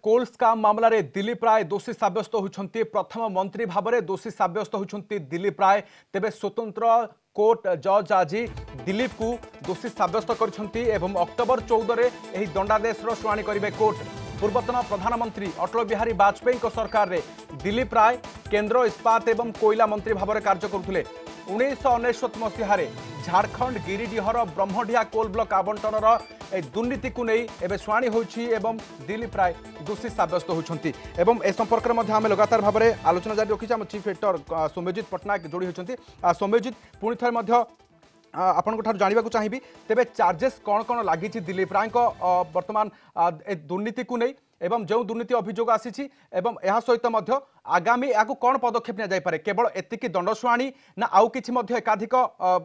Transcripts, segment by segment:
कोल scam मामलें दिलीप राय दोषी सब्यस्त होती प्रथम मंत्री भाव में दोषी सब्यस्त होती दिलीप राय तेबे स्वतंत्र कोर्ट जज आज दिलीप को दोषी सब्यस्त कर अक्टोबर 14 में दंडादेश शुणाणी करेंगे कोर्ट। पूर्वतन प्रधानमंत्री अटल बिहारी वाजपेयी सरकार में दिलीप राय केंद्र इस्पात एवं कोयला मंत्री भाव में कार्य करुले। 1999 मसीह झारखंड गिरिडीहर ब्रह्मढिया कोल ब्लॉक आवंटनर दुर्नीति को नहीं एवं शुणी होती दिलीप राय दोषी सब्यस्त होती। ए संपर्क में आम लगातार भाव में आलोचना जारी रखी आम चीफ एडिटर सौम्यजित पट्टनायक जोड़ी होती। सौम्यजित पुणी थे आपण जानवा चाहिए तेरे चार्जेस कौन कौन लगी दिलीप राय बर्तमान दुर्नीति को नहीं एवं जो दुर्नीति अभियोग आसी सहित आगामी या कौन पदक्षेप नि केवल एतिकी दंड शुणी ना आउ किछि एकाधिक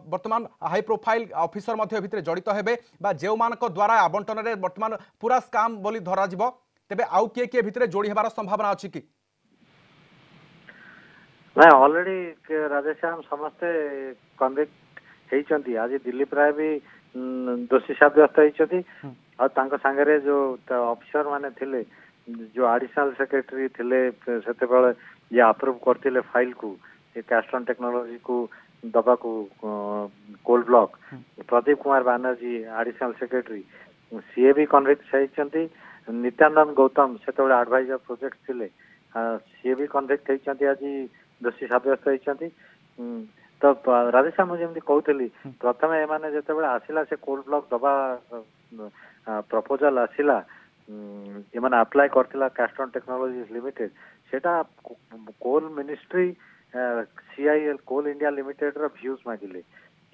बर्तमान हाई प्रोफाइल ऑफिसर भितर जड़ित हेबे बा जो मानक द्वारा आवंटन रे बर्तमान पूरा स्काम बोली धरा जिवो तेबे आउ किए भितर जोड़ी हेबार संभावना अछि कि ना ऑलरेडी राधेश्याम समस्ते कन्विक्ट हेइचंती। आज दिलीप राय भी दोषी सब्यस्त हेइचंती और तांको संगे जो ऑफिसर माने थिले जो एडिशनल सेक्रेटरी थिले सेते बेले जे अप्रूव करथिले फाइल को ये कैस्ट्रॉन टेक्नोलॉजी को दबा को coal block Pradeep Kumar Banerjee additional secretary CA भी कन्विक्ट हेइचंती। नित्यानंद गौतम सेते बेले एडवाइजर प्रोजेक्ट थिले सीए भी कन्विक्ट हेइचंती आज दोषी सब्यस्त हेइचंती। तो राधेश्याम मुझे कहती प्रथम एमाने जिते बड़े आसिला से कोल ब्लॉक दबा प्रपोजल आसिला एमाने अप्लाई करथिला कैस्ट्रॉन टेक्नोलॉजीज लिमिटेड सेटा कोल मिनिस्ट्री सीआईएल कोल इंडिया लिमिटेड रो व्यूज मागिले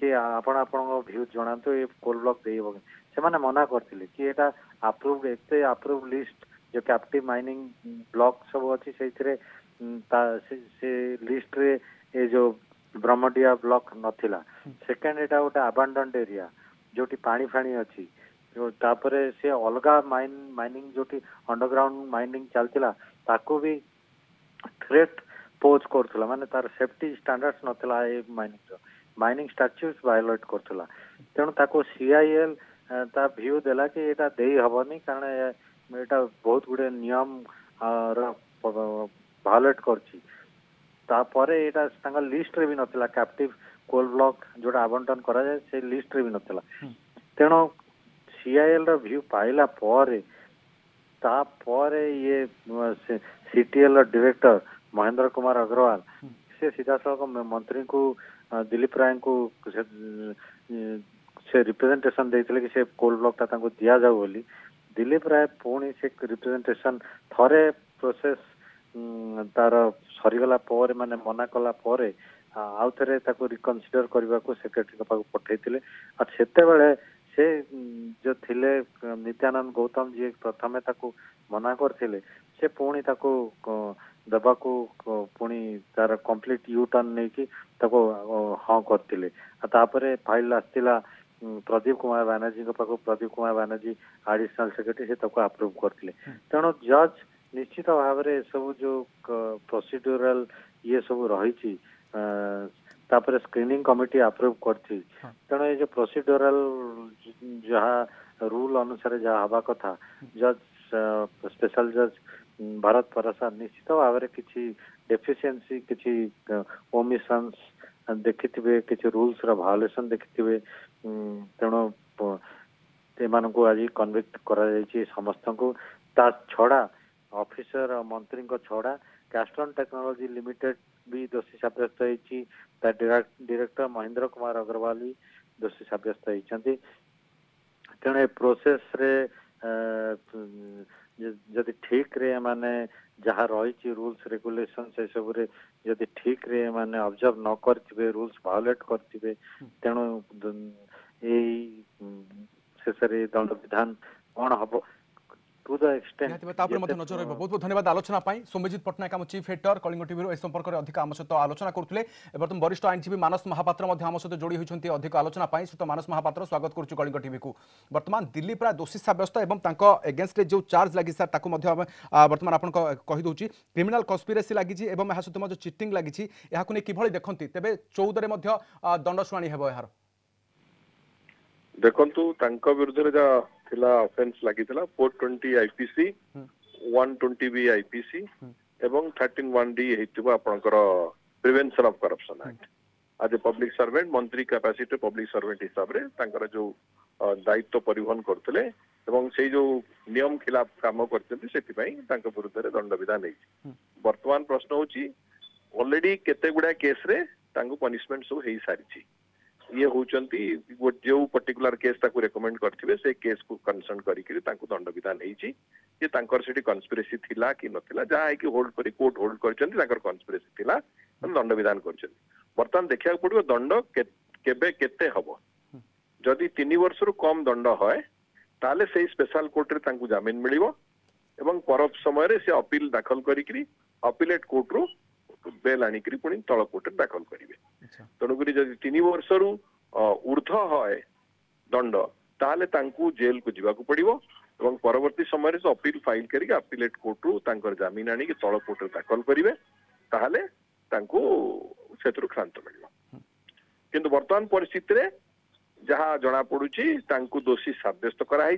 कि आपण व्यूज जणांतो ये कोल ब्लॉक देइबो से माने मना करथिले कि एटा अप्रूव्ड एते अप्रूव्ड लिस्ट जो कैप्टिव माइनिंग ब्लॉक सब अछि सेइथरे से लिस्ट रे ए जो ब्रह्मडिया ब्लॉक नथिला। सेकेंड एटा गोटे अबांडन्ड एरिया जोटी पानी फाणी अच्छी तापरे से अलगा माइनिंग जोटी अंडरग्राउंड माइनिंग चलतिला ताको भी थ्रेट पोज करथला माने तार सेफ्टी स्टैंडर्ड्स नथिला ए माइनिंग स्टैट्यूट्स वायोलेट करथला तेणु ताको सीआईएल ता व्यू देला कि एटा देई हबनी कारण एटा बहुत गुडे नियम वायोलेट करछि। तापरे एटा तांगा लिस्ट रे भी नथिला कैप्टिव कोल ब्लॉक जोटा आवंटन करा जाय से लिस्ट रे भी नथिला तेणु सीआईएल रो व्यू पाइला परे तापरे ये सीटीएल डायरेक्टर महेंद्र कुमार अग्रवाल से सीधा सड़क मंत्री को दिलीप राय को से रिप्रेजेंटेशन देथिले कि से कोल ब्लॉक ता तांको दिया जाऊ बोली दिलीप राय पुणी से रिप्रेजेंटेशन थरे प्रोसेस तार सरीगला पर माने मना कला पर आउ थे रिकनसीडर करने को सेक्रेटरी पाक पठेइथिले और सेते बेले से जो थिले नित्यानंद गौतम जी प्रथमे ताको मना करथिले से पुणी ताको दबा को पुणी तार कंप्लीट यू टर्न नहीं कि ताको हाँ करथिले तापरे फाइल आस्तिला प्रदीप कुमार बनर्जी पाक प्रदीप कुमार बनर्जी एडिशनल सेक्रेटरी से ताको अप्रूव करथिले तेणु जज निश्चित भाव में सब जो प्रोसीड्यूरल ये सब रही तापर स्क्रीनिंग कमिटी अप्रूव करती तेणु ये जो प्रोसीड्यूरल जहाँ रूल अनुसार जहाँ हवा कथा जज स्पेशल जज भारत प्रसाद निश्चित भाव में किसी डेफिशिएंसी किसी ओमिशंस देखि किसी रूल्स रो वायोलेशन देखि तेणु एमान को आज कन्विक्ट करा जायछि समस्त को ता छड़ा ऑफिसर मंत्री को छड़ा कैस्ट्रॉन टेक्नोलॉजी लिमिटेड भी दोषी सब्यस्त होती डायरेक्टर महेंद्र कुमार अग्रवाल भी दोषी सब्यस्त होती तेणु प्रोसेस रे जदि ठीक रे माने जहाँ रही रूल्स रेगुलेशन से सब रे जदि ठीक रे माने ऑब्जर्व न करथिबे रूल्स वायोलेट करथिबे तेणु शेष दंड विधान कौन हम टू द एक्सटेंट नजर रहा। बहुत बहुत धन्यवाद आलोचना सौम्यजित पट्टनायक आम चीफ एडिटर कलिंग टीवी ए संपर्क में अधिक आम सहित आलोचना करते बर्तमान वरिष्ठ आईनजीवी मानस महापात्र आम सहित जोड़ी होती अधिक आलोचना श्रीत मानस महापात्र स्वागत करुँ कलिंग टीवी को। बर्तमान दिलीप राय दोषी सब्यस्त और एगेन्स्ट जो चार्ज लगी सर ताकू बर्तमान आप कहीदे क्रिमिनाल कन्स्पिरेसी लगी सहित जो चिटिंग लगी कि देखते तेज 14 दंड शुणी हे यार देखंतु तांका विरुद्ध थिला ऑफेंस लागितला 420 आईपीसी 120B IPC एवं 13(1)D हेतिबो आपनकर प्रिवेंशन ऑफ करप्शन एक्ट आज ए पब्लिक सर्वेंट मंत्री कैपेसिटी पब्लिक सर्वेंट हिसाब रे तांकर जो दायित्व परिवहन करथिले एवं से जो नियम खिलाफ काम करछन्ती सेति पई तांकर विरुद्ध रे दंड विधान नै वर्तमान प्रश्न होची ऑलरेडी केते गुडा केस रे तांको पनिशमेंट सब हेई सारिची ये होचंती जो पर्टिकुलर केस ताको रेकमेंड करथिबे से केस को कंसर्न करी कि तांको दंड विधान हेची जे तांकर सेठी कन्स्पिरेसी थिला कि नथिला जा है कि होल्ड करी कोर्ट होल्ड करछन्ती तांकर कन्स्पिरेसी थिला दंड विधान करछन्ती वर्तमान देखिया पड़िबो दंड केबे केते हबो जदि 3 वर्ष रु कम दंड होय ताले से स्पेशल कोर्ट रे तांको जामिन मिलिबो एवं पर समय रे से अपील दाखल करी कि अपीलेट कोर्ट रु बेल आनी करी पुनी तळ कोर्ट रे दाखल करिवे तणुकरी जदि 3 वर्ष रु ऊर्ध्व होय दंड ताले तांको जेल को जिबा को पड़िबो एवं परवर्ती समय रे अपील फाइल करी अपीलेट कोर्ट रु तांकर जामिन आनी कि तळ कोर्ट रे दाखल करिवे ताले तांको सेतरु क्रांत मिलिबो किंतु वर्तमान परिस्थिति रे जहाँ जना पड़ुची तांको दोषी साब्यस्त कराई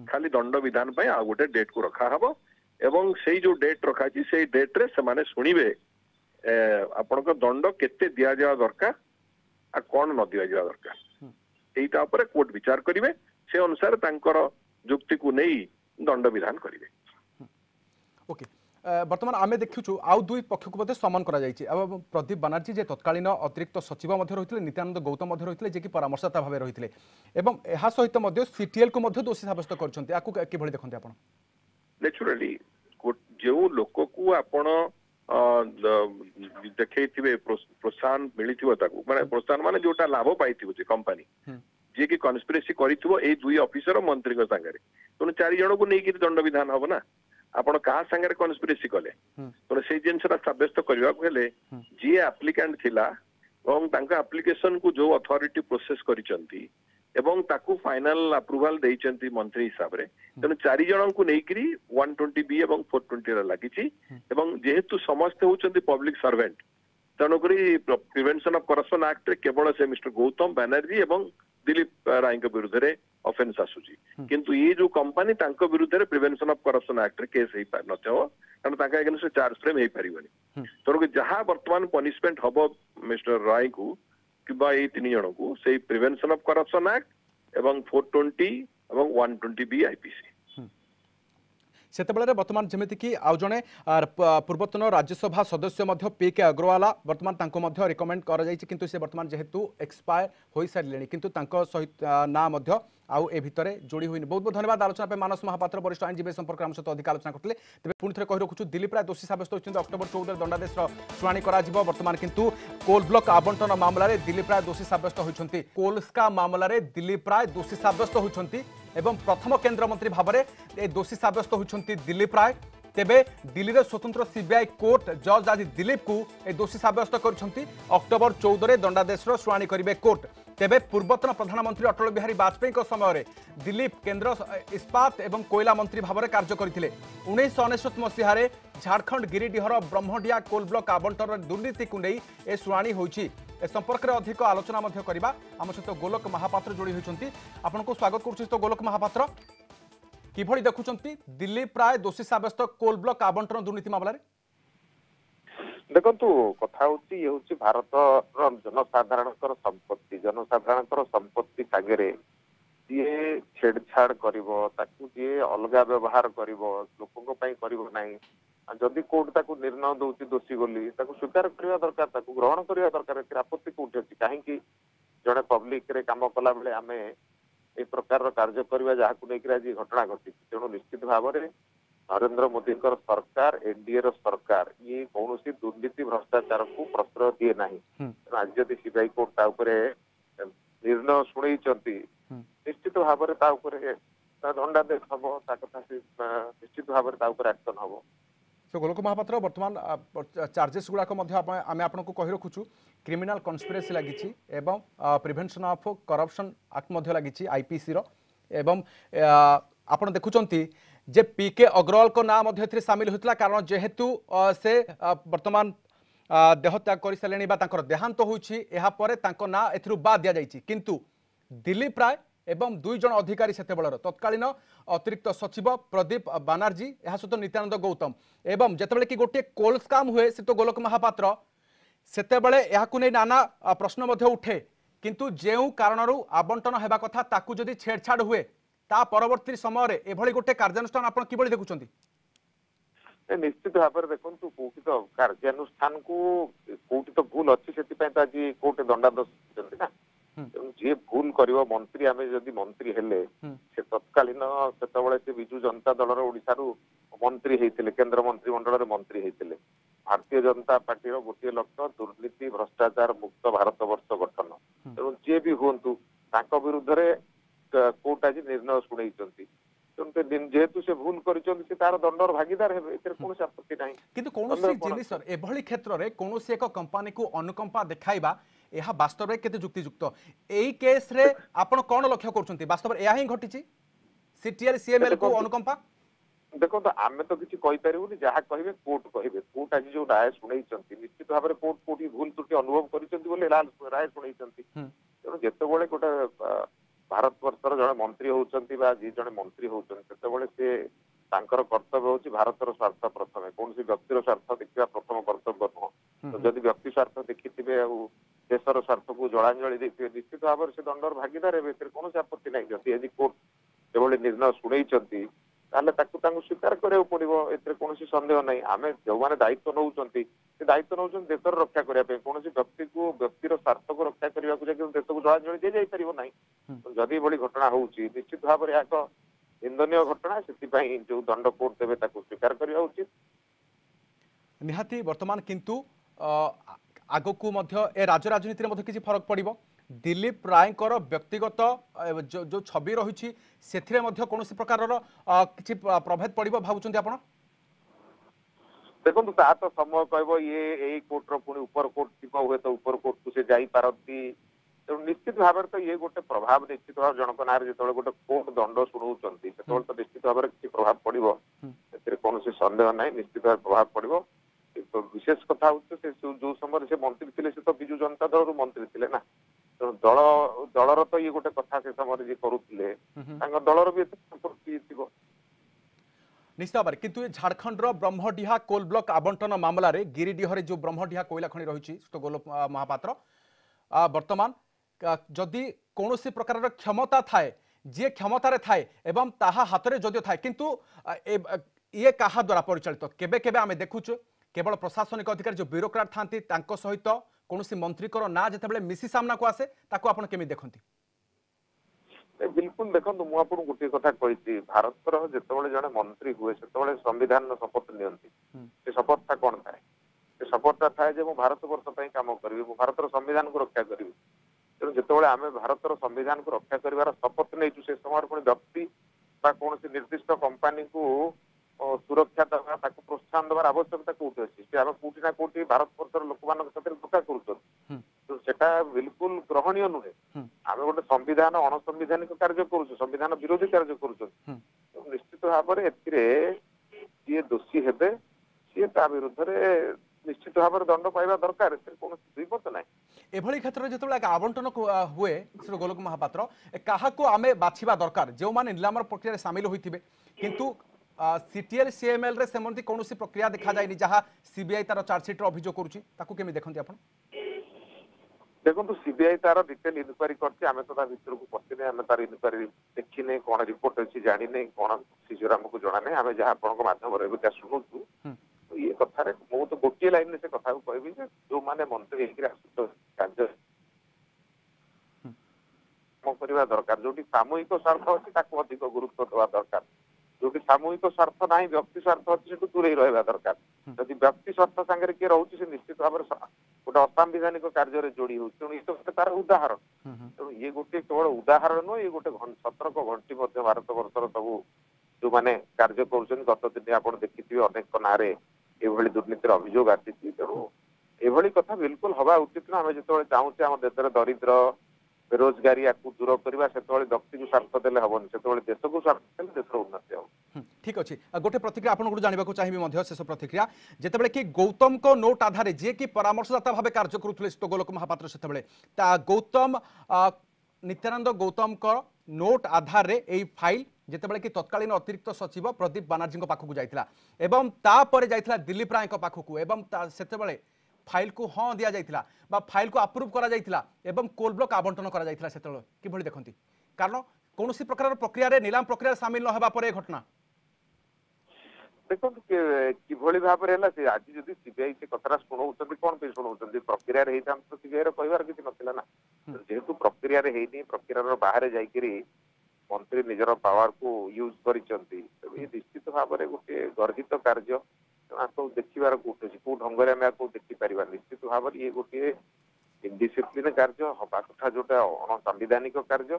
खाली दंड विधान पे आ गोटे डेट को रखा हबो एवं सेई जो डेट रखा छी सेई डेट रे से माने सुनिबे आपण को दंड केते दिया जा दरकार आ कोन न दिया जा दरकार एटा ऊपर कोर्ट विचार करिवे से अनुसार तांकर जुक्ति को नहीं दंड विधान करिवे ओके बर्तमान आम देखु आउ दुई पक्ष को समन करा प्रदीप बानार्जी जे तत्कालीन अतिरिक्त सचिव रही नित्यानंद गौतम रही जे कि परामर्शदाता भाव रही एवं सहित सीटीएल को दोषी साब्यस्त कर देखते आप नेचुराली जो लोक को आपण देखते प्रोत्साहन मिली माने प्रोत्साहन माने जोटा लाभ पाई कंपनी जी की कन्स्पिरेसी करिथिबो ए दुई ऑफिसर मंत्री को संगे तो 4 जन को नहीं दंड विधान हम ना आपण कहा संगे कन्स्पिरेसी कले तो से जिनसरा साब्यस्त करबा को हेले जी एप्लिकेंट थिला एवं तांका एप्लिकेशन को जो अथॉरिटी प्रोसेस करिसंती एवं ताकू फाइनल अप्रूवल देइचंती मंत्री हिसाब रे तने 4 जन को नेकरी 120B एवं 420 रा लागिची एवं जेहेतु समस्त होचंती पब्लिक सर्वेंट तनकरी प्रिवेंशन ऑफ करप्शन एक्ट रे केवल से मिस्टर गौतम बनर्जी एवं दिलीप राय के विरुद्ध रे ऑफेंस आसुची किंतु ये जो कंपनी तांको विरुद्ध रे प्रिवेंशन ऑफ करप्शन एक्ट रे केस हेई पार नथो कारण तांका अगेंस्ट चार्ज फ्रेम हेई परिबनी तोर जहां वर्तमान पनिशमेंट हबो मिस्टर राय को किबा ए 3 जन को से प्रिवेंशन ऑफ करप्शन एक्ट एवं 420 एवं 120B IPC सेतेबेले वर्तमान जमिति कि आउ जने पूर्वतन राज्यसभा सदस्य पीके अग्रवाला वर्तमान तांको मध्य रिकमेंड करा जायछि किंतु से वर्तमान जेहेतु एक्सपायर होई सारिलेनी किंतु तांको सहित ना मध्य आउ ए भितरे जोड़ी होइनी बहुत बहुत धन्यवाद आलोचना पे मानस महापात्र वरिष्ठ आईनजीवी संपर्क हम सहित अधिक आलोचना करथिले तबे पुणी थरे कहि रखुछु दिल्ली प्राय दोषी साब्यस्त होइछन्ते अक्टोबर 14 दंडादेश शुनानी करा जिवो वर्तमान किंतु कोल ब्लॉक आवंटन मामला रे दिल्ली प्राय दोषी साब्यस्त होइछन्ते कोल्सका मामला रे दिल्ली प्राय दोषी साब्यस्त होइछन्ते एवं प्रथम केंद्र मंत्री भाव में दोषी साब्यस्त होइछन्ते दिलीप राय तेबे दिल्ली रे स्वतंत्र सीबीआई कोर्ट जज आज दिलीप को दोषी साब्यस्त करछन्ती अक्टोबर 14 रे दंडादेश शुनानी करिवे कोर्ट तेबे पूर्वतन प्रधानमंत्री अटल बिहारी वाजपेयी समय रे दिलीप केंद्र इस्पात एवं कोयला मंत्री भाव में कार्य करथिले 1999 मसीह झारखंड गिरिडीहर ब्रह्मडिया कोल ब्लॉक आवंटन दुर्नीति को नहीं ए शुनानी होइछि ए संपर्क में अधिक आलोचना करबा आम सहित गोलोक महापात्र जोड़ी होइछन्ती आपनको स्वागत करूछि तो गोलोक महापात्र किभଳି देखुछन्ती दिल्ली प्राय दोषी साब्यस्त कोल ब्लॉक आवंटन दुर्नीति मामला रे देखंतु कथा होची ये होची भारत जनसाधारणकर संपत्ति सागरे जी छेड़छाड़ करिवो ताकू जी अलगा व्यवहार करिवो लोकंक पई करिवो नाही जदि कोर्ट ताकू निर्णय दउची दोषी बोली ताकू स्वीकार करिवा दरकार ताकू ग्रहण करिवा दरकार आपत्ति कोठी अछि काहे कि जड़े पब्लिक रे काम कला बेले आमे ए प्रकार कार्य करिवा जाहाकू नेकि आज घटना घटी तेणु निश्चित भाव में नरेंद्र मोदी सरकार एनडीए सरकार ये कौन दुर्नीति भ्रष्टाचार को प्रश्रय दिए ना आज जदि सीबीआई कोर्ट निर्णय शुणी निश्चित भाव में दंडादेश हम निश्चित भाव में एक्शन हम सो गोलोक महापात्र वर्तमान चार्जेस गुड़ाक आम आपको कही रखुचु क्रिमिनाल कन्स्पिरेसी लगी एवं प्रिवेंशन ऑफ करप्शन एक्ट लगी आईपीसी रो एवं आपण देखुचंती जे पीके अग्रवाल को नाम सामिल होता कारण जेहेतु से वर्तमान देहत्याग कर सारे देहांत होपर ना ए बाद दि जाइए किंतु दिल्ली प्राय एवं 2 जन अधिकारी सेतेबेलर तत्कालीन अतिरिक्त सचिव प्रदीप बानर्जी यह सहित नित्यानंद गौतम एवं जितेबाला कि गोटे कोल स्काम हुए से तो गोलक महापात्र सेतेबेले याकु नै नाना प्रश्न मध्य उठे किंतु जेउ कारणरू आवंटन हेबा कथा ताकू जदि छेड़छाड़ हुए ता परवर्ती समय एभली गोटे कार्यानुष्ठान आपण किबळी देखुचंती निश्चित भाव में देखो कौटी तो कार्यानुष्ठान को कौटी तो भूल अच्छी से आज कोर्ट दंडादेश ना जी भूल कर मंत्री आम जदि मंत्री हेले से तत्कालीन से विजु जनता दल ओडिशारू मंत्री होते केन्द्र मंत्रिमंडल मंत्री होते भारतीय जनता पार्टी गोटे लक्ष्य दुर्नीति भ्रष्टाचार मुक्त भारत वर्ष गठन तेणु जी भी हूँ विरुद्ध कोर्ट आज निर्णय शुणी जेहेतु से भूल कर तार दंडर भागीदार है कौन आपत्ति ना किंतु कोनोसी जिनिस एभली क्षेत्र में कोनोसी एक कंपनी को अनुकंपा देखाइबा यह वास्तव में केते युक्तियुक्त एई केस रे आपण कोन लक्ष्य करछंती वास्तव में यह ही घटिची सीटीएल सीएमएल को अनुकंपा देखो तो आमे तो किसी कहि परिबुनी जहा कहिबे कोर्ट आज जो राय सुनैचंती निश्चित भाव में कोर्ट कोठी भूल त्रुटि अनुभव करिसंती बोले राय सुनैचंती तेणु जेतेबेले गोटे भारत वर्षर जड़े मंत्री होती जी जड़े मंत्री होते से तांकर कर्तव्य होची भारतर स्वार्थ प्रथम कौन व्यक्तिर स्वार्थ देखा प्रथम कर्तव्य नुह तो जदि व्यक्ति स्वार्थ देखि देशर स्वार्थ को जलांजलि देखिए निश्चित भाव से दंडर भागीदार है कौन आपत्ति ना जदि आज कोर्ट जो निर्णय शुणई स्वीकार करा पड़ो कौन सन्देह ना आम जो मैंने दायित्व नौ दायित्व नौ देशर रक्षा करने कौन व्यक्ति को व्यक्तिर स्वार्थ को रक्षा करने को देश को जलांजलि दी जापर ना जदि बड़ी घटना हो निश्चित भाव में एक निंदनीय घटना से जो दंड कोर्ट देवे स्वीकार करने उचित निहाती वर्तमान किंतु आगकू ए राज्य राजनीति में किसी फरक पड़ो दिलीप रायकर व्यक्तिगत जो छवि रही से कौन प्रकार किसी प्रभाव पड़ो भावुं आप देखो ता तो समय कह ये कोर्टर पुणी उपर कोर्ट थी हुए तो उपर कोर्ट को से जापारती तेणु निश्चित भाव में तो ये गोटे प्रभाव निश्चित भाव जनक ना जो गोटे कोर्ट दंड शुणाऊँ से तो निश्चित भाव में किसी प्रभाव पड़ो कौन सन्देह ना निश्चित भाव प्रभाव पड़ो तो विशेष कथा जो समय से मंत्री थे से तो विजु जनता दल मंत्री थे ना तेणु दलर तो ये गोटे कथा से समय करुले दलर भी निश्चित भाव किंतु झारखंड ब्रह्मडीहा कोल ब्लॉक आवंटन मामला रे गिरिडीह जो ब्रह्मडीहा कोयला खनि रही गोल महापात्र वर्तमान जदि कौन प्रकार क्षमता थाए जी क्षमतार थाए एवं ताहा हाथ में जदिव थाए किंतु ये कहा द्वारा परिचालित केबे केबे आमे देखुछु केवल प्रशासनिक अधिकारी जो ब्यूरोक्राट थांती तांको सहित कौन मंत्री ना जिते मिसी सामना को आसे ताको आपण केमी देखंती बिल्कुल देखो मुझे गोटे कथा कही भारत जो जड़े मंत्री हुए से संविधान शपथ नि शपथ कौन थाए शपथ था जो भारत वर्ष कम करी भारत संविधान को रक्षा करी तेणु जो आम भारत संविधान को रक्षा कर शपथ नहीं से समय व्यक्ति कौन निर्दिष्ट कंपानी को सुरक्षा देवा प्रोत्साहन देवार आवश्यकता कौटी अच्छी आम कौटी ना कौटी भारत वर्षर लोक मान धोखा कर बिल्कुल ग्रहणीय नुहे आम गोटे संविधान अणसंविधानिक कार्य करुँ संविधान विरोधी कार्य करुँ निश्चित भाव में जी दोषी हेबे सी ता विरुद्ध निश्चित भाव में दंड पाइबा दरकार कौन दुईमत ना एभली क्षेत्र में जो आवंटन हुए श्री गोलक महापात्र क्या आम बाछा दरकार जो मैंने निलाम प्रक्रिया सामिल होते किंतु सीटीएल सीएमएल रे सेमंती कौन प्रक्रिया देखा जाए जहाँ सीबीआई तार चार्जसीट अभियोग करुँची देखते आप देखो सीबीआई तार डिटेल इनक्वारी करमें तो भर को पशिने आम तार इनक्वारी देखने कौन रिपोर्ट अच्छी जाने कौन सीजर आमको जना ना आम जहाँ आपम शुणु ये कथा मु तो गोटे लाइन से कथा कहबी जो माने मंत्री कार्य करवा दरकार जो सामूहिक स्वार्थ अच्छी अधिक गुरुत्व देवा दरकार जो सामूहिक स्वार्थ ना व्यक्ति स्वार्थ अच्छी से दूरे रहा दरकार जदि व्यक्ति स्वार्थ सागर किए रोचे निश्चित भाव में गोटे असंविधानिक कार्य जोड़ी हो तो तार उदाहरण तेणु ये गोटे केवल उदाहरण नुह ये गोटे सतर्क घंटी भारत वर्षर सब जो मैंने कार्य कर गत दिन आप देखिए अनेक ना ये दुर्नीतिर अभियोग आसी तेणु ये कथा बिल्कुल हवा उचित ना आम जो चाहूचे आम देश में दरिद्र बेरोजगारी या दूर करवा से व्यक्ति को स्वार्थ देले हेनी से देश को स्वार्थ देले देशर उन्नति हम ठीक अच्छे गोटे प्रतिक्रिया आपको जानवा चाहिए शेष प्रतिक्रिया जितेबाला कि गौतम को नोट आधार जी कि परामर्शदाता भाव कार्य करुले गोलक महापात्र से गौतम नित्यानंद गौतम नोट आधार रे एई फाइल जेतेबेले कि तत्कालीन अतिरिक्त सचिव प्रदीप बानर्जी पाखक जाइतिला एवं तापरे जाइतिला दिलीप राय पाखक एवं सेतेबेले फाइल को हाँ दिया जाइतिला बा फाइल को अप्रूव करा जाइतिला एवं कोल ब्लॉक आवंटन करा जाइतिला सेतेबेले किभଳି देखंती कारण कोनोसी प्रकार प्रक्रिया रे नीलाम प्रक्रिया सामिल न हेबा परे घटना देखो किभଳି भाବରେ ହେଲା ସେ ଆଜି ଯଦି ସିବିଆଇ ସେ କଥାଟା ଶୁଣଉଛନ୍ତି କଣ ପାଇଁ ଶୁଣଉଛନ୍ତି ପ୍ରକ୍ରିୟାରେ ହେଇଥାନ୍ତା ତ ସିବିଆଇ ର କହିବାର କିଛି ନଥିଲା ନା ଯେହେତୁ ପ୍ରକ୍ରିୟାରେ ହେଇନି ପ୍ରକ୍ରିୟାର ବାହାରେ ଯାଇକିରି ମନ୍ତ୍ରୀ ନିଜର ପାୱାର କୁ ୟୁଜ କରିଛନ୍ତି ଏ ନିଶ୍ଚିତ ଭାବରେ ଗୋଟେ ଗର୍ହିତ କାର୍ଯ୍ୟ ଆକୁ ଦେଖିବାର କୋଉଠି କୋଉ ଢଙ୍ଗରେ ଆମେ ଆକୁ ଦେଖିପାରିବା ନିଶ୍ଚିତ ଭାବରେ ଇଏ ଗୋଟିଏ ଇନଡିସିପ୍ଲିନ କାର୍ଯ୍ୟ ହବା କଥା ଯୋଉଟା ଅଣସାମ୍ବିଧାନିକ କାର୍ଯ୍ୟ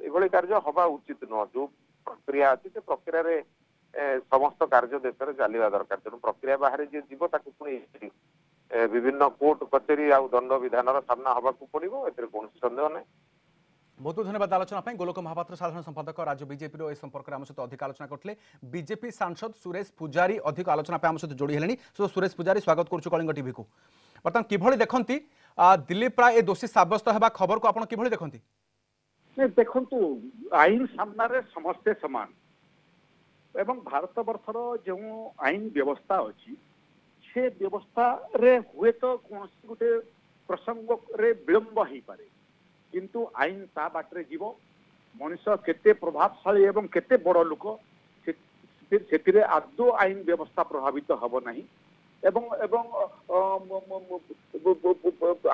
ଏଭଳି କାର୍ଯ୍ୟ ହବା ଉଚିତ ନୁହଁ ଯୋଉ ପ୍ରକ୍ରିୟା ଅଛି ସେ ପ୍ରକ୍ରିୟାରେ समस्त कार्य देश में चलवा दरकार तेणु प्रक्रिया बाहर जी जीव ताकू पुणी विभिन्न कोर्ट कचेरी आ दंड विधान सामना हवा पड़ो ए कौन सन्देह ना बहुत बहुत धन्यवाद आलोचना गोलोक महापात्र साधारण संपादक राज्य बीजेपी ए संपर्क में आम सहित अधिक आलोचना करते बीजेपी सांसद सुरेश पूजारी अधिक आलोचना आम सहित जोड़ी हेले सो सुरेश पूजारी स्वागत करुँ कलिंग टीवी को बर्तमान किभଳି देखंती दिलीप राय ए दोषी साब्यस्त हेबा खबर को आपण किभଳି देखंती देखंतु आईन सामना रे समस्ते समान एवं भारत वर्षर जो आईन व्यवस्था अच्छी से व्यवस्था रे हुए तो कौन गोटे प्रसंग रे विलंब हो पारे किंतु आईन ता बाटरे जीव मनीष केते प्रभावशाली एवं केते बड़ लोक से आदौ आईन व्यवस्था प्रभावित हब नहीं एवं एवं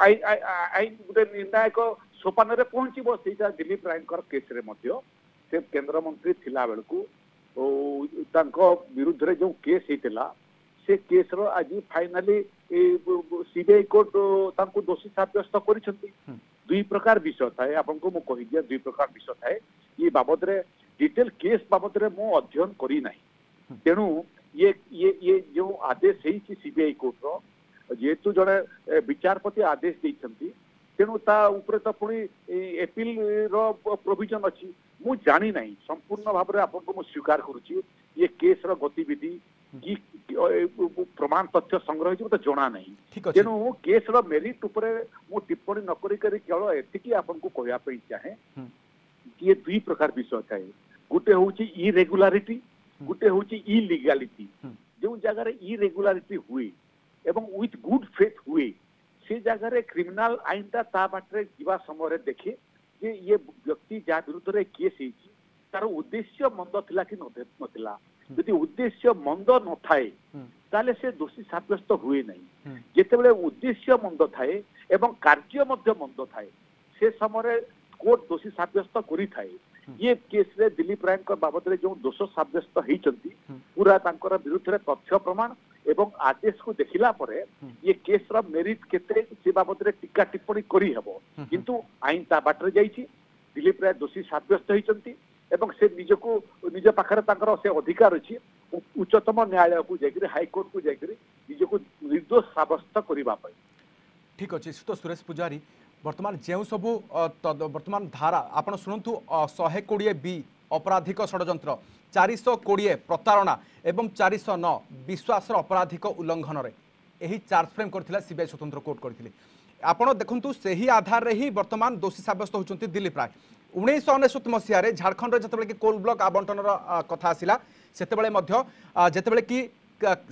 आईन गोटे निर्णायक सोपान रे पहुंचबो सेटा दिलीप राय केस रे मध्य से केंद्र मंत्री थिला बेलकू विरुद्ध रे जो केस होता से केस रो आज फाइनाली सीबीआई कोर्ट तांको दोषी साब्यस्त करिसेंती दुई प्रकार विषय थाए आपको मु कहि दिया दुई प्रकार विषय थाए ये बाबद रे डिटेल केस बाबद रे मु अध्ययन करी नाही तेणु ये जो आदेश है सीबीआई कोर्ट रो जेतु जड़े विचारपति आदेश देइछंती तेणु ता ऊपर तो पुणी एपिल रो प्रोविजन अच्छी मु जानी नहीं संपूर्ण भाव में आपको मु स्वीकार करुच्ची ये केस रो गतिविधि कि प्रमाण तथ्य संग्रह तो जना नहीं तेणु केस रो मेरिट ऊपर मु टिप्पणी न करी केवल एतिकी आपको कहया पे चाहे कि ये दुई प्रकार विषय थाए गोटे होची इरेगुलारिटी गोटे होची इलीगालिटी जो जगह रे इरेगुलारिटी हुए एवं विथ गुड फेथ हुए से जगह क्रिमिनाल आईन ता बाटे जीवा समय देखे जे ये व्यक्ति जहाँ विरुद्ध रे केस होती तार उद्देश्य मंद थिला कि नथिला यदि उद्देश्य मंद न थाए ताले से दोषी साब्यस्त हुए नहीं जेतेबेले उद्देश्य मंद थाए एवं कार्य मध्य मंद थाए से समय कोर्ट दोषी साब्यस्त करि थाए ये केस रे दिलीप राय बाबद रे जो दोष साब्यस्त होइचंती पूरा तांकर विरुद्ध रे तथ्य प्रमाण एवं आदेश को देखिला परे ये केस रा मेरिट केते से बाबद रे टीका टिप्पणी करी हेबो किंतु आईन ता बाटरे जाईची दिलीप राय दोषी साब्यस्त होइचंती एवं से निजको निज पाखरे तांकर से अधिकार अछि उच्चतम न्यायालय को जाकरी हाई कोर्ट को जाकरी निजको निर्दोष साब्यस्त करिबा पय ठीक अछि तो सुरेश पूजारी वर्तमान जो सबू वर्तमान धारा आपण शुणु 120 बी अपराधिक षड्यंत्र 420 प्रतारणा एवं 409 विश्वास अपराधिक उल्लंघन रे यही चार्ज फ्रेम करथिला सीबीआई स्वतंत्र कोर्ट करथिले आपण देखंतु सेही आधार रे ही वर्तमान दोषी साब्यस्त होचंती दिलीप राय 1999 मसीह झारखंड रे जतबेले कि कोल ब्लॉक आवंटन कथा आसिला सेतेबेले मध्य जेतेबेले कि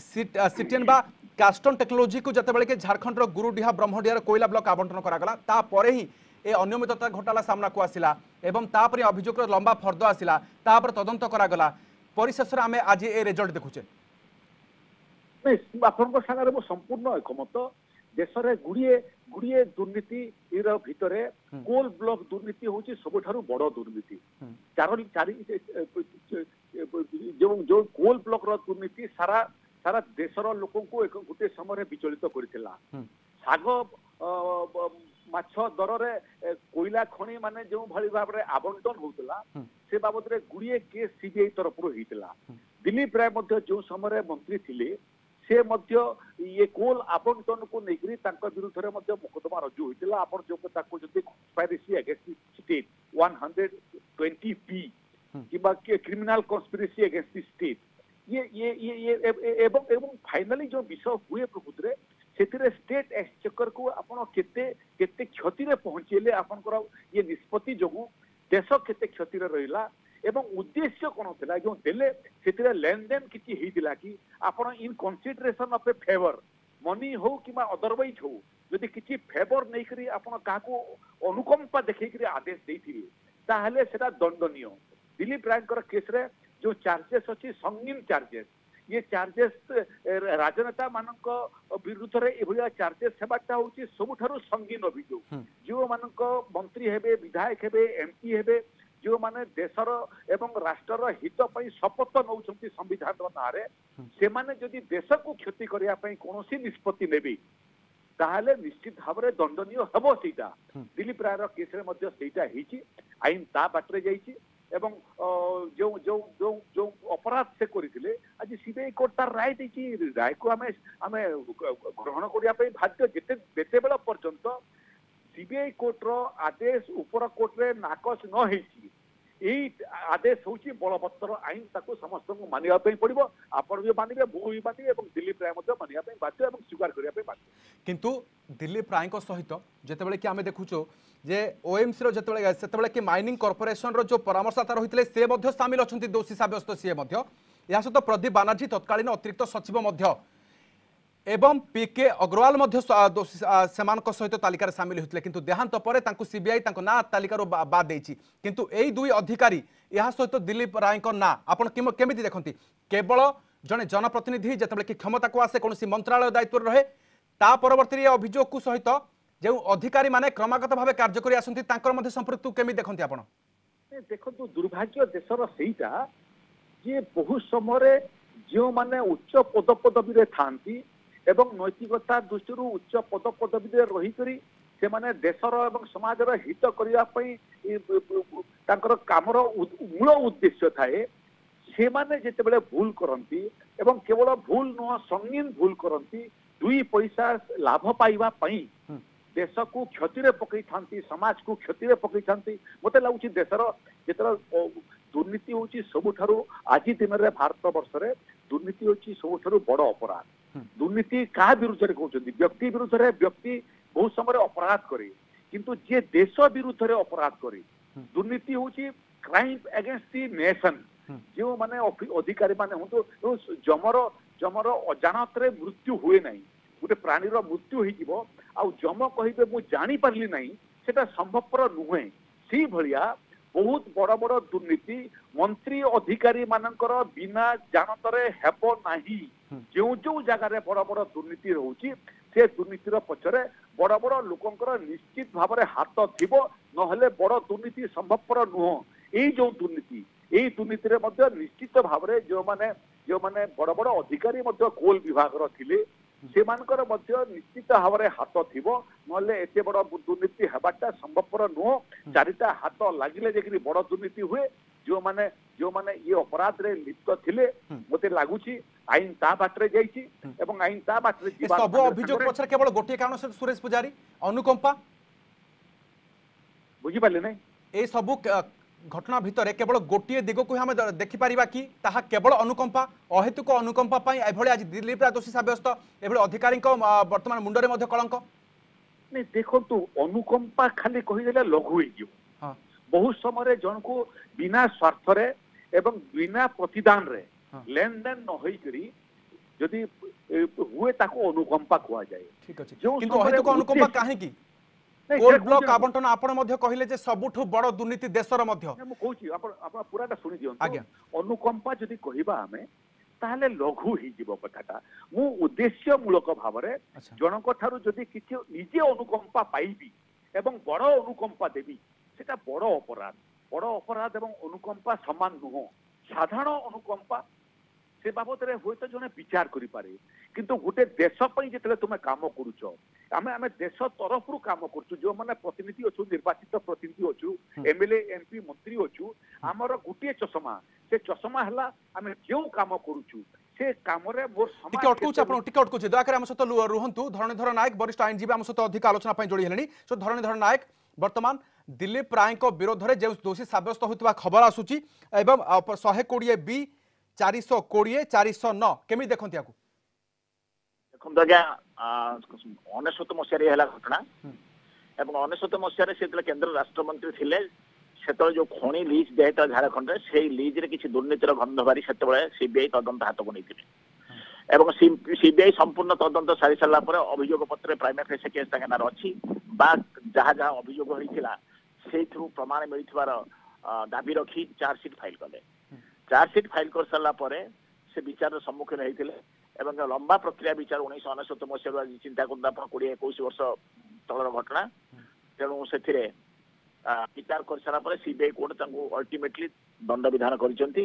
सिटियन बा कास्टन टेक्नोलोजी को जतबेले कि झारखंड गुरुडीहा ब्रह्मडीहार कोयला ब्लॉक आवंटन करागला तापर ही ए अनियमितता घोटाला सामना को आसिला एवं तापर अभियोग लंबा फर्द आसिला तापर तदंत करागला परिशेष रे आमे आज ए रिजल्ट देखुचे आपन संगे मो संपूर्ण एकमत देश रे गुड़िए दुर्नीति भितरे कोल ब्लॉक दुर्नीति होची सबठारु बड़ दुर्नीति जो कोल ब्लॉक रो दुर्नीति सारा सारा देशर लोक को एक गोटे समय विचलित करथिला साग माछ दर रे कोयला खनि माने जो भली भाव रे आवंटन होतला से बाबद रे गुड़िए केस सीबीआई तरफ रो हितला दिलीप राय मध्य जो समय मंत्री थिले से मध्य ये कोल आवंटन को नेकरी तांका विरुद्ध रे मध्य मुकदमा रजू होइतिला आपण जो ताको जति कन्स्पिरेसी अगेंस्ट स्टेट 120 पी किबा क्रिमिनल कन्स्पिरेसी अगेंस्ट स्टेट ये एवं फाइनली जो विषय हुए प्रकृत रे सेतिरे स्टेट एक्सचेकर को आपण केते केते क्षति रे पहुंचेले आपनकर ये निष्पत्ति जोगु देश केते क्षति रहिला एवं उद्देश्य कोन थिला जो देले सेतिरे लेन देन किछि हेतिला कि आपण in consideration of a favour money हो किमा अदरवाइज हो यदि किछि फेवर नै करी आपण काको अनुकंपा देखै करी आदेश देथिले ताहले सेटा दंडनीय दिलीप रायकर केस रे जो चार्जेस अछि संगीन चार्जेस ये चार्जेस राजनेता मानक विरुद्ध रे एभलिया चार्जेस सेबाटा होची सबुठारु संगीन अभियोग जो मानक मंत्री हेबे विधायक हेबे एमपी हेबे जो माने देशर एवं राष्ट्रर हित पई शपथ नौछंती संविधान नारे से माने जदि देश को क्षति करिया पई कोनोसी निष्पत्ति नेबी ताहले निश्चित भावरे दंडनीय हबो सीता दिलीप रायर केस रे मध्ये सेटा हिची आईन ता बाटरे जाईची एवं जो जो जो जो अपराध से करथिले आज सीबीआई कोर्ट तार राय देची राय को हमें ग्रहण करिया पई बाध्य जेते बेते बेला पर्यंत सीबीआई कोर्ट रो आदेश ऊपर कोर्ट रे नाकच न हेची एई आदेश होची बलवत्तर आईन ताको समस्त को मानिया पई पड़िबो आपण भी मानिबे बु भी मानिबे एवं दिलीप राय मध्ये मानिया पई बाध्य एवं स्वीकार करिया पई बाध्य किंतु दिलीप राय को सहित जेतेबेले कि आमे देखुचो जे ओएमसी रो जेतेबेले सेतेबेले कि माइनिंग कॉर्पोरेशन रो जो परामर्शदाता रहितले से मध्ये शामिल अछंती दोषी साब्यस्त से मध्ये या सहित प्रदीप बानर्जी तत्कालीन अतिरिक्त सचिव मध्ये एवं पीके अग्रवाल मध्ये दोषी सेमानक सहित तालिकार शामिल होते किंतु देहांत पर सीबीआई ना तालिकार बाद देछि किंतु एई दुई अधिकारी या सहित दिलीप राय ना आपण केमिति देखंती केवल जने जनप्रतिनिधि जेतेबेले कि क्षमता को आसे कोनोसी मंत्रालय दायित्व रहे ता परवर्ती अभियोग को सहित जो अधिकारी माने क्रमागत भाव कार्य करि आसंती तांकर मध्ये संपृक्त केमि देखंती आपण देखो दुर्भाग्य देशर सेटा जे बहु समय जो माने उच्च पद पदवी रे थांती एवं नैतिकता दृष्टि उच्च पद पदवी रे रही करी से माने देशर एवं समाजर हित करिया पई तांकर कामर मूल उद्देश्य थाए से माने जेतेबेले भूल करंती एवं केवल भूल न संगीन भूल करंती दुई पैसा लाभ पाइबा पई देश को क्षति रे पकई थांती समाज को क्षति रे पकई थांती मते लागुची देशर जेतर दुर्नीति होची सबुठारु आजि दिन रे भारत वर्ष रे दुर्नीति होची सबुठारु बड़ अपराध दुर्नीति का विरुद्ध रे कहउछंती व्यक्ति विरुद्ध रे व्यक्ति बहुत समय अपराध करे किंतु जे देश विरुद्ध रे अपराध करे दुर्नीति होची क्राइम अगेंस्ट द नेशन जो माने अधिकारी माने हुंतो जमर अजानत रे मृत्यु हुए नहीं गोटे प्राणी मृत्यु हो जम कहे मु जानी पारली नहीं सेटा संभवपर नुहे सी भलिया बहुत बड़ बड़ दुर्नीति मंत्री अधिकारी मानकर बिना जानतरे हेबो नाही जो जो जगह रे बड़ बड़ दुर्नीति रहउची से दुर्नीतिर पछरे बड़ बड़ लोकंकर निश्चित भाव में हाथ थिबो नहले बड़ दुर्नीति संभवपर नुह एई जो दुर्नीति एई दुर्नीति रे मध्य निश्चित भाव में जो माने बड़ बड़ अधिकारी मध्य कोल विभाग रो थिले सेमानकर मध्य निश्चित भाव में हाथ थिबो नहले एते बड़ दुर्नीति हेबाटा संभवपर नुह चारिटा हाथ लागिले जेकि बड़ दुर्नीति हुए जो माने ये अपराध रे लिप्त थिले मते लागुची आईन ता बाटरे जाईची एवं आईन ता बाटरे जीवा सब अभियोग पछर केवल गोटे कारण से सुरेश पुजारी अनुकंपा बुझी पाले नै ए सब घटना भितर केवल गोटे दिग को हम देखि पारिबा कि ताहा केवल अनुकंपा अहेतुक अनुकंपा पई एभले आज दिलीप राय दोषी साब्यस्त एभले अधिकारी को वर्तमान मुंडरे मध्ये कलंक नै देखो तू अनुकंपा खाली कहि देला लघु होई जियो हां बहुत समय जन को बिना स्वार्थ रे एवं बिना प्रतिदान रे लेन देन न होई करी जदि हुए ताको अनुकंपा कुआ जाए ठीक अछि किंतु अहेतुक अनुकंपा काहे की कोल ब्लॉक आवंटन आपण मध्ये कहिले जे सबुठु बड़ दुर्नीति देशर मध्ये मु कहूची आपण पूराटा सुनि दियन आज्ञा अनुकंपा जदि कहिबा हमें ताहले लघु ही जीव कथाटा मु उद्देश्य मूलक भाव रे जनक थारु जदि किछि निजे अनुकंपा पाइबी एवं बड़ अनुकंपा देबी सेटा बड़ अपराध एवं अनुकंपा समान नुह साधारण अनुकंपा से बाबद रे होय तो जने विचार करि पारे किंतु गोटे देश पई जेतले तुमे काम करूछो आमे देश तरफ रु काम करछु जो माने प्रतिनिधि अछु निर्वाचित प्रतिनिधि अछु एमएलए एमपी मंत्री अछु हमर गोटे चश्मा से चश्मा हला आमे जेउ काम करूछु से काम रे मोर समाज टिके अटकुछ आपण टिके अटकुछ दया करे हम सहित रुहंतु धरणीधर नायक वरिष्ठ आईनजीवी हम सहित अधिक आलोचना पई जोड़ी हेलनी सो धरणीधर नायक वर्तमान दिलीप राय को विरोध रे जे दोषी साब्यस्त होतबा खबर आसुची एवं 120 बी 420 409 केमि देखंती आकु देखंत आज्ञा 19 मसिया रे हला घटना एवं 19 मसिया रे से केंद्र राष्ट्र मंत्री थिले ସେତେବେଳେ ଯୋଉ ଖଣି ଲିଜ୍ ଦିଆହେଇଥିଲା ଝାଡ଼ଖଣ୍ଡରେ ସେଇ ଲିଜ୍ ରେ କିଛି ଦୁର୍ନୀତିର ଗନ୍ଧ ବାରି ସେତେବେଳେ ସିବିଆଇ ତଦନ୍ତ ହାତକୁ ନେଇଥିଲେ ଏବଂ ସିବିଆଇ ସମ୍ପୂର୍ଣ୍ଣ ତଦନ୍ତ ସାରି ସାରିଲା ପରେ ଅଭିଯୋଗ ପତ୍ରରେ ପ୍ରାଇମେରୀ ଫେସି କେସ୍ ତାଙ୍କ ନାଁରେ ଅଛି ବା ଯାହା ଯାହା ଅଭିଯୋଗ ହେଇଥିଲା ସେଇଥିରୁ ପ୍ରମାଣ ମିଳିଥିବାର ଦାବି ରଖି ଚାର୍ଜସିଟ୍ ଫାଇଲ କଲେ। ଚାର୍ଜସିଟ୍ ଫାଇଲ କରିସାରିଲା ପରେ ସେ ବିଚାରର ସମ୍ମୁଖୀନ ହେଇଥିଲେ ଏବଂ ଲମ୍ବା ପ୍ରକ୍ରିୟା ବିଚାର 1999 ମସିହାରୁ ଆଜି ଚିନ୍ତା କରନ୍ତୁ ଆପଣ 20-21 ବର୍ଷ ତଳର ଘଟଣା। ତେଣୁ ସେଥିରେ ବିଚାର କରିସାରିଲା ପରେ ସିବିଆଇ କୋର୍ଟ ତାଙ୍କୁ ଅଲ୍ଟିମେଟଲି ଦଣ୍ଡ ବିଧାନ କରିଛନ୍ତି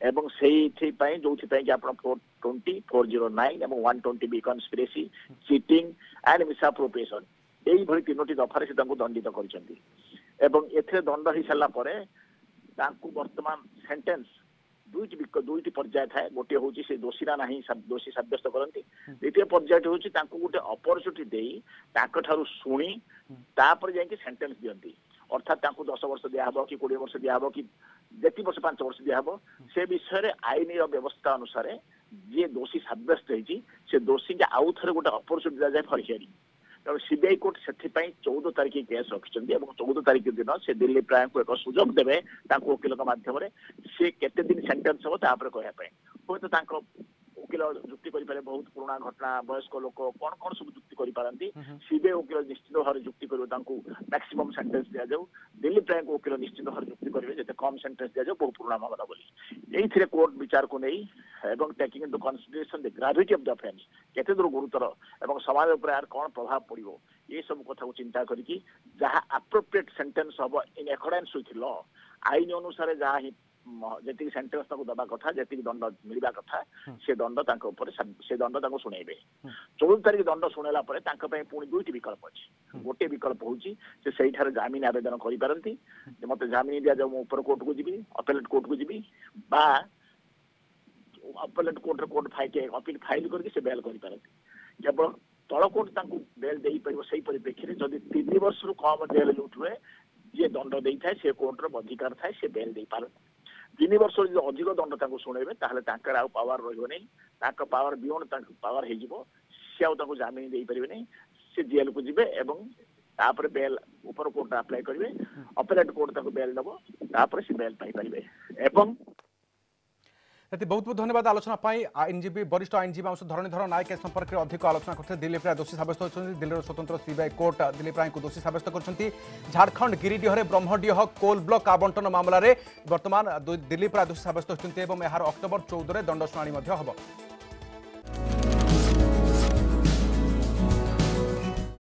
ଏବଂ ସେଇଥିପାଇଁ ଯୋଉଥିପାଇଁ କି ଆପଣ 420, 409 ଏବଂ 120B କନସ୍ପିରେସି, ଚିଟିଂ ଆଣ୍ଡ ମିସଆପ୍ରୋପ୍ରିଏସନ এইଭଳି 3ଟି ଦଫାରେ ସେ ତାଙ୍କୁ ଦଣ୍ଡିତ କରିଛନ୍ତି ଏବଂ ଏଥିରେ ଦଣ୍ଡ ହେଇସାରିଲା ପରେ ତାଙ୍କୁ ବର୍ତ୍ତମାନ ସେଣ୍ଟେନ୍ସ ଦୁଇଟି ପର୍ଯ୍ୟାୟ ଥାଏ। ଗୋଟିଏ ହଉଛି ସେ ଦୋଷୀ ନା ନାହିଁ ଦୋଷୀ ସାବ୍ୟସ୍ତ କରନ୍ତି, ଦ୍ୱିତୀୟ ପର୍ଯ୍ୟାୟଟି ହଉଛି ତାଙ୍କୁ ଗୋଟେ ଅପରଚୁନିଟି ଦେଇ ତାଙ୍କ ଠାରୁ ଶୁଣି ତାପରେ ଯାଇକି ସେଣ୍ଟେନ୍ସ ଦିଅନ୍ତି। ଅର୍ଥାତ୍ ତାଙ୍କୁ 10 ବର୍ଷ ଦିଆହବ କି 20 ବର୍ଷ ଦିଆହବ କି ଯେତିକି ବର୍ଷ 5 ବର୍ଷ ଦିଆହବ ସେ ବିଷୟରେ ଆଇନର ବ୍ୟବସ୍ଥା ଅନୁସାରେ ଯିଏ ଦୋଷୀ ସାବ୍ୟସ୍ତ ହେଇଛି ସେ ଦୋଷୀକି ଆଉ ଥରେ ଗୋଟେ ଅପରଚୁନିଟି ଦିଆଯାଏ ଫର ହିୟରିଂ। ତେଣୁ ସିବିଆଇ କୋର୍ଟ ସେଥିପାଇଁ 14 ତାରିଖ କେସ୍ ରଖିଛନ୍ତି ଏବଂ 14 ତାରିଖ ଦିନ ସେ ଦିଲ୍ଲୀପ ରାୟଙ୍କୁ ଏକ ସୁଯୋଗ ଦେବେ ତାଙ୍କୁ ଓକିଲଙ୍କ ମାଧ୍ୟମରେ ସେ କେତେ ଦିନ ସେଣ୍ଟେନ୍ସ ହବ ତାପରେ କହିବା ପାଇଁ। ହୁଏତ ତାଙ୍କ ଓକିଲ ଯୁକ୍ତି କରିପାରେ ବହୁତ ପୁରୁଣା ଘଟଣା ବୟସ୍କ ଲୋକ କଣ କଣ ସବୁ ଯୁକ୍ତି କରିପାରନ୍ତି। ସିବିଆଇ ଓକିଲ ନିଶ୍ଚିତ ଭାବରେ ଯୁକ୍ତି କରିବ ତାଙ୍କୁ ମ୍ୟାକ୍ସିମମ୍ ସେଣ୍ଟେନ୍ସ ଦିଆଯାଉ। ଦିଲ୍ଲୀପ ରାୟଙ୍କୁ ଓକିଲ ନିଶ୍ଚିତ ଭାବରେ ଯୁକ୍ତି କରିବେ ଯେତେ କମ୍ ସେଣ୍ଟେନ୍ସ ଦିଆଯାଉ ବହୁ ପୁରୁଣା ମାମଲା ବୋଲି। ଏଇଥିରେ କୋର୍ଟ ବିଚାରକୁ ନେଇ ଏବଂ taking into consideration the gravity of the offence କେତେ ଦୂର ଗୁରୁତର ଏବଂ ସମାଜ ଉପରେ ଏହାର କଣ ପ୍ରଭାବ ପଡିବ ଏ ସବୁ କଥାକୁ ଚିନ୍ତା କରିକି ଯାହା ଆପ୍ରୋପ୍ରିଏଟ ସେଣ୍ଟେନ୍ସ ହବ ଇନ୍ ଆକର୍ଡାନ୍ସ ୱିଥ ଲ ଆଇନ ଅନୁସାରେ ଯାହା ହିଁ ଯେତିକି ସେଣ୍ଟେନ୍ସ ତାଙ୍କୁ ଦେବା କଥା ଯେତିକି ଦଣ୍ଡ ମିଳିବା କଥା ସେ ଦଣ୍ଡ ତାଙ୍କ ଉପରେ ସେ ଦଣ୍ଡ ତାଙ୍କୁ ଶୁଣେଇବେ। 14 ତାରିଖ ଦଣ୍ଡ ଶୁଣେଇଲା ପରେ ତାଙ୍କ ପାଇଁ ପୁଣି 2ଟି ବିକଳ୍ପ ଅଛି। ଗୋଟିଏ ବିକଳ୍ପ ହଉଛି ସେ ସେଇଠାରେ ଜାମିନ ଆବେଦନ କରିପାରନ୍ତି ଯେ ମତେ ଜାମିନ ଦିଆଯାଉ ମୁଁ ଉପର କୋର୍ଟକୁ ଯିବି ଅପେଲେଟ କୋର୍ଟକୁ ଯିବି ବା ଅପେଲେଟ କୋର୍ଟରେ ଅପିଲ ଫାଇଲ କରିକି ସେ ବେଲ୍ କରିପାରନ୍ତି। କେବଳ ତଳ କୋର୍ଟ ତାଙ୍କୁ ବେଲ୍ ଦେଇପାରିବ ସେଇ ପରିପ୍ରେକ୍ଷୀରେ ଯଦି 3 ବର୍ଷରୁ କମ ଜେଲ ଯୋଉଠି ହୁଏ ଯିଏ ଦଣ୍ଡ ଦେଇଥାଏ ସେ କୋର୍ଟର ଅଧିକାର ଥାଏ ସେ ବେଲ୍ ଦେଇପାରନ୍ତି। 3 ବର୍ଷରୁ ଯଦି ଅଧିକ ଦଣ୍ଡ ତାଙ୍କୁ ଶୁଣେଇବେ ତାହେଲେ ତାଙ୍କର ଆଉ ପାୱାର ରହିବ ନାହିଁ, ତାଙ୍କ ପାୱାର ବିୟଣ୍ଡ ତାଙ୍କ ପାୱାର ହେଇଯିବ, ସେ ଆଉ ତାଙ୍କୁ ଜାମିନ ଦେଇପାରିବେ ନାହିଁ, ସେ ଜେଲକୁ ଯିବେ ଏବଂ ତାପରେ ବେଲ୍ ଉପର କୋର୍ଟ ଆପ୍ଲାଏ କରିବେ, ଅପେଲେଟ କୋର୍ଟ ତାଙ୍କୁ ବେଲ୍ ଦେବ, ତାପରେ ସେ ବେଲ୍ ପାଇପାରିବେ। ଏବଂ बहुत बहुत धन्यवाद आलोचना आईनजीवी वरिष्ठ आईनजीवी आम धरणीधर नायक ए संपर्क में अधिक आलोचना करते। दिलीप राय दोषी सब्यस्त होती दिल्ली स्वतंत्र सीबीआई कोर्ट दिलीप राय को दोषी सब्यस्त कर झारखंड गिरिडीह ब्रह्मडीह कोल ब्लॉक आवंटन मामलें बर्तमान दिलीप राय दोषी सब्यस्त होती अक्टोबर 14 दंड शुणाणी हम।